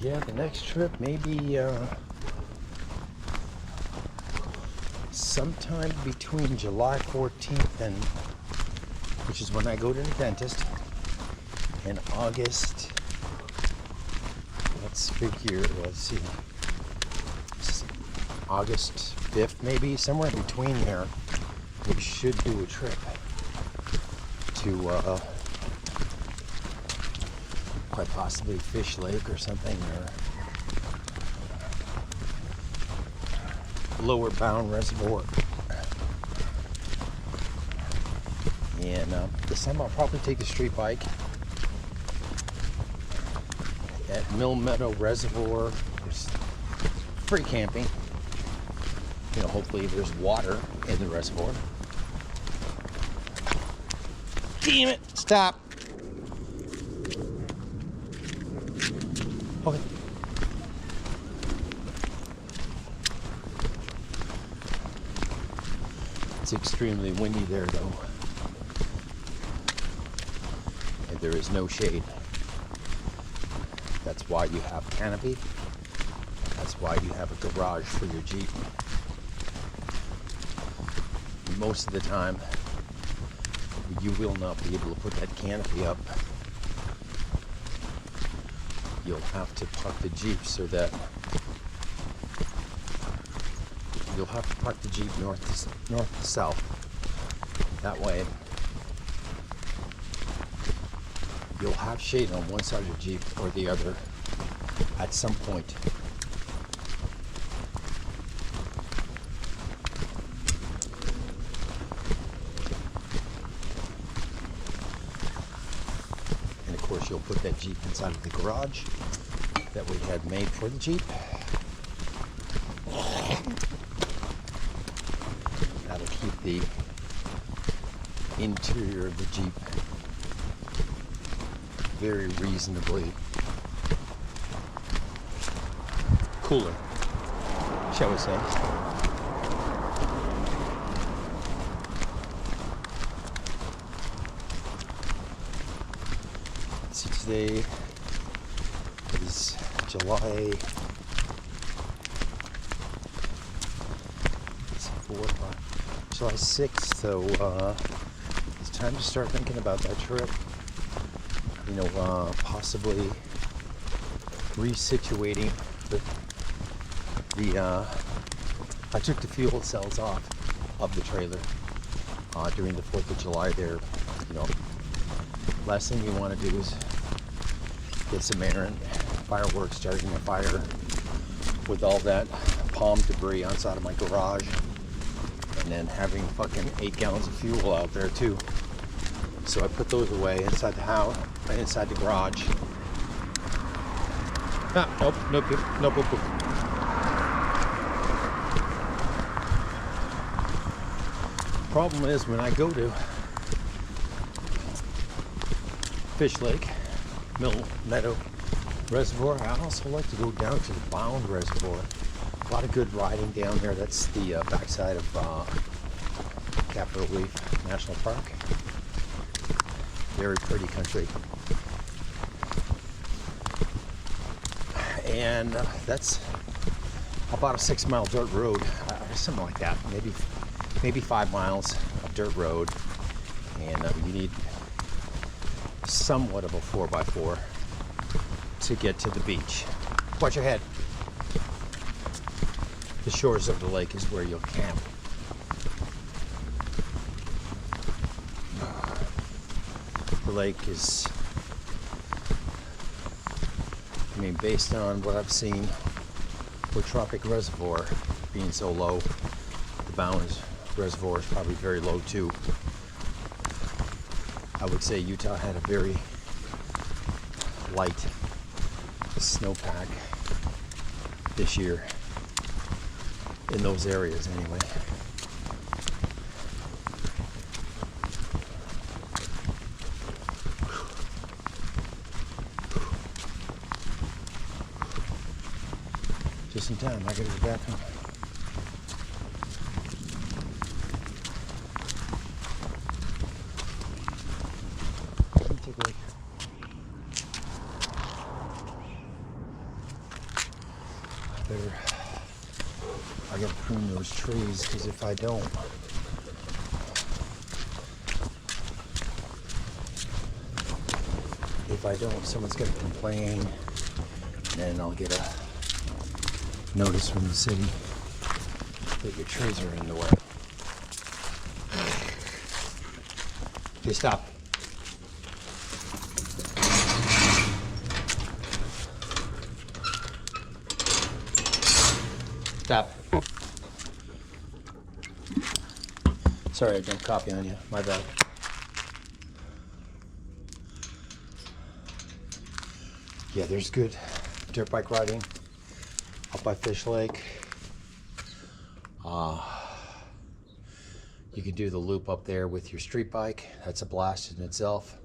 Yeah, the next trip maybe sometime between July 14th and, which is when I go to the dentist, and August, let's see, August 5th maybe, somewhere in between there, we should do a trip to quite possibly Fish Lake or something, or Lower Bound Reservoir. And this time I'll probably take a street bike at Mill Meadow Reservoir. There's free camping. You know, hopefully there's water in the reservoir. Damn it! Stop! Okay. It's extremely windy there though. And there is no shade. That's why you have canopy. That's why you have a garage for your Jeep. Most of the time, you will not be able to put that canopy up. You'll have to park the Jeep so that you'll have to park the Jeep north to south. That way, you'll have shade on one side of the Jeep or the other at some point. And of course, you'll put that Jeep inside of the garage that we had made for the Jeep. That'll keep the interior of the Jeep very reasonably cooler, shall we say. Let's see, today is July 6th, so it's time to start thinking about that trip. You know, possibly resituating I took the fuel cells off of the trailer during the 4th of July there. You know, last thing you want to do is get some errant fireworks, starting a fire with all that palm debris outside of my garage, and then having fucking 8 gallons of fuel out there too. So I put those away inside the house, inside the garage. Nope. Problem is, when I go to Fish Lake, Mill Meadow Reservoir, I also like to go down to the Bound Reservoir. A lot of good riding down there. That's the backside of Capitol Reef National Park. Very pretty country. And that's about a 6-mile dirt road, something like that, maybe 5 miles of dirt road. And you need somewhat of a 4x4 to get to the beach. Watch your head. The shores of the lake is where you'll camp. The lake is, I mean, based on what I've seen with Tropic Reservoir being so low, the Bound Reservoir is probably very low too. I would say Utah had a very light snowpack this year in those areas anyway. Just in time, I gotta go back home. Take a look. I gotta prune those trees, because if I don't, someone's gonna complain, and I'll get a notice from the city that your trees are in the way. Okay, stop. Stop. Sorry, I jumped copy on you. My bad. Yeah, there's good dirt bike riding up by Fish Lake. You can do the loop up there with your street bike. That's a blast in itself.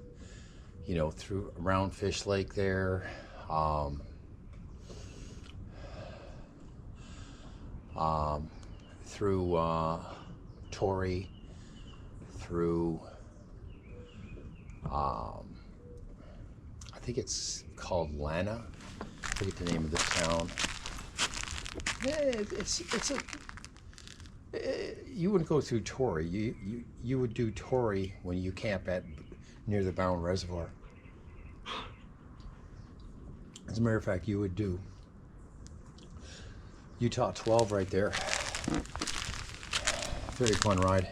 You know, through around Fish Lake there. Through Torrey, through I think it's called Lana. I forget the name of the town. You wouldn't go through Torrey. You would do Torrey when you camp near the Bound Reservoir. As a matter of fact, you would do Utah 12 right there. Very fun ride.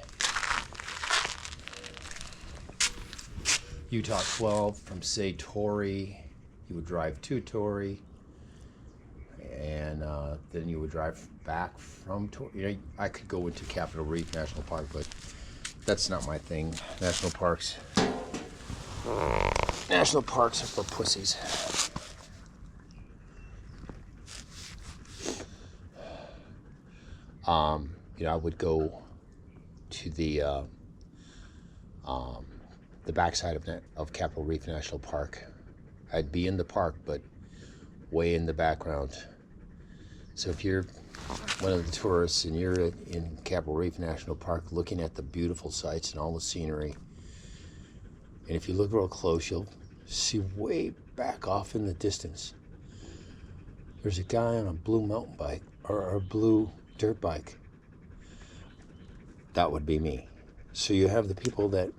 Utah 12 from, say, Torrey. You would drive to Torrey, and then you would drive back from Torrey. You know, I could go into Capitol Reef National Park, but that's not my thing. National parks are for pussies. You know, I would go to the backside of Capitol Reef National Park. I'd be in the park, but way in the background. So if you're one of the tourists and you're in Capitol Reef National Park looking at the beautiful sights and all the scenery, and if you look real close, you'll see way back off in the distance, there's a guy on a blue mountain bike or a blue dirt bike. That would be me. So you have the people that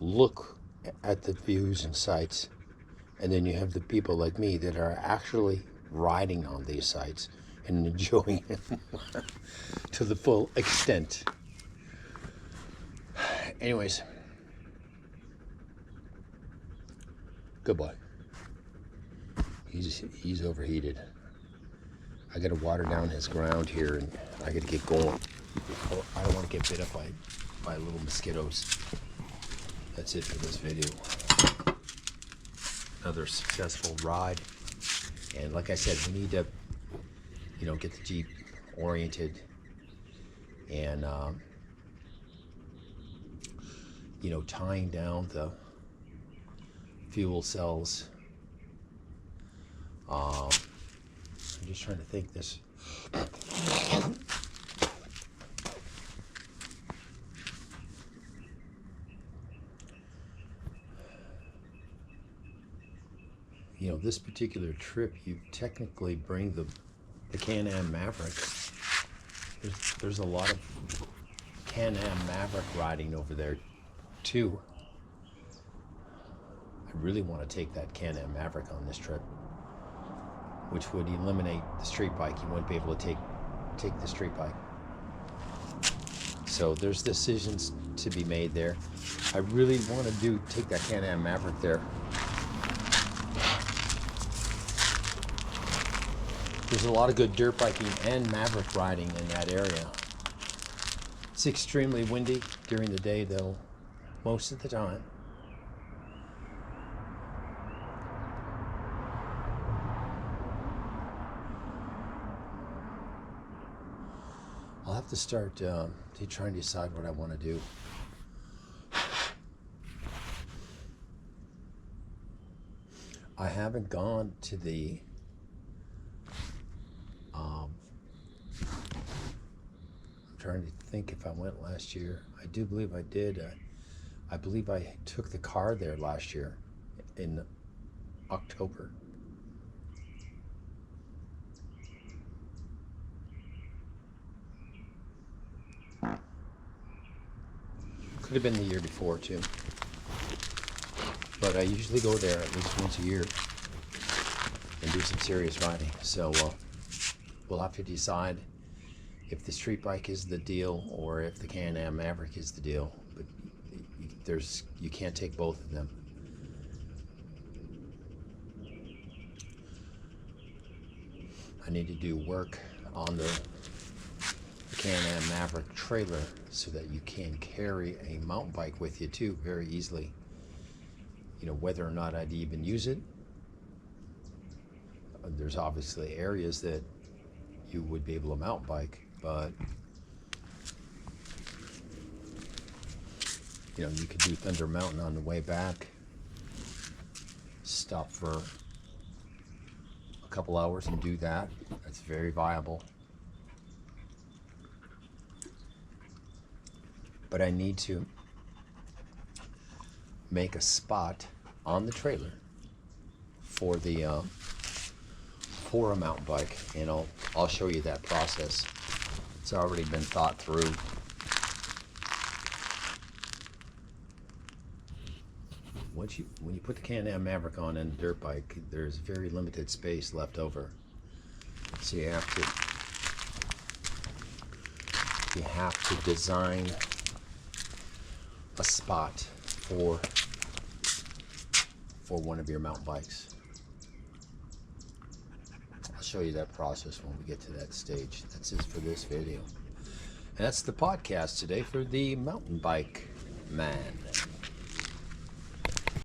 look at the views and sights, and then you have the people like me that are actually riding on these sights and enjoying it to the full extent. Anyways, good boy. He's overheated. I gotta water down his ground here, and I gotta get going. I don't want to get bit up by little mosquitoes. That's it for this video. Another successful ride. And like I said, we need to, you know, get the Jeep oriented and, you know, tying down the fuel cells. I'm just trying to think this. You know, this particular trip, you technically bring the Can-Am Maverick. There's a lot of Can-Am Maverick riding over there too. I really want to take that Can-Am Maverick on this trip, which would eliminate the street bike. You wouldn't be able to take the street bike. So there's decisions to be made there. I really want to take that Can-Am Maverick there. There's a lot of good dirt biking and Maverick riding in that area. It's extremely windy during the day though, most of the time. I'll have to start trying to decide what I want to do. I haven't gone to the I'm trying to think if I went last year. I do believe I did. I believe I took the car there last year in October. Could have been the year before too. But I usually go there at least once a year and do some serious riding. So we'll have to decide if the street bike is the deal or if the Can-Am Maverick is the deal. But you can't take both of them. I need to do work on the Can-Am Maverick trailer so that you can carry a mountain bike with you too very easily. You know, whether or not I'd even use it. There's obviously areas that you would be able to mountain bike, but you know, you could do Thunder Mountain on the way back, stop for a couple hours and do that. That's very viable. But I need to make a spot on the trailer for the for a mountain bike, and I'll show you that process. It's already been thought through. When you put the Can-Am Maverick on and a dirt bike, there's very limited space left over. So you have to design a spot for one of your mountain bikes. I'll show you that process when we get to that stage. That's it for this video. And that's the podcast today for the mountain bike man.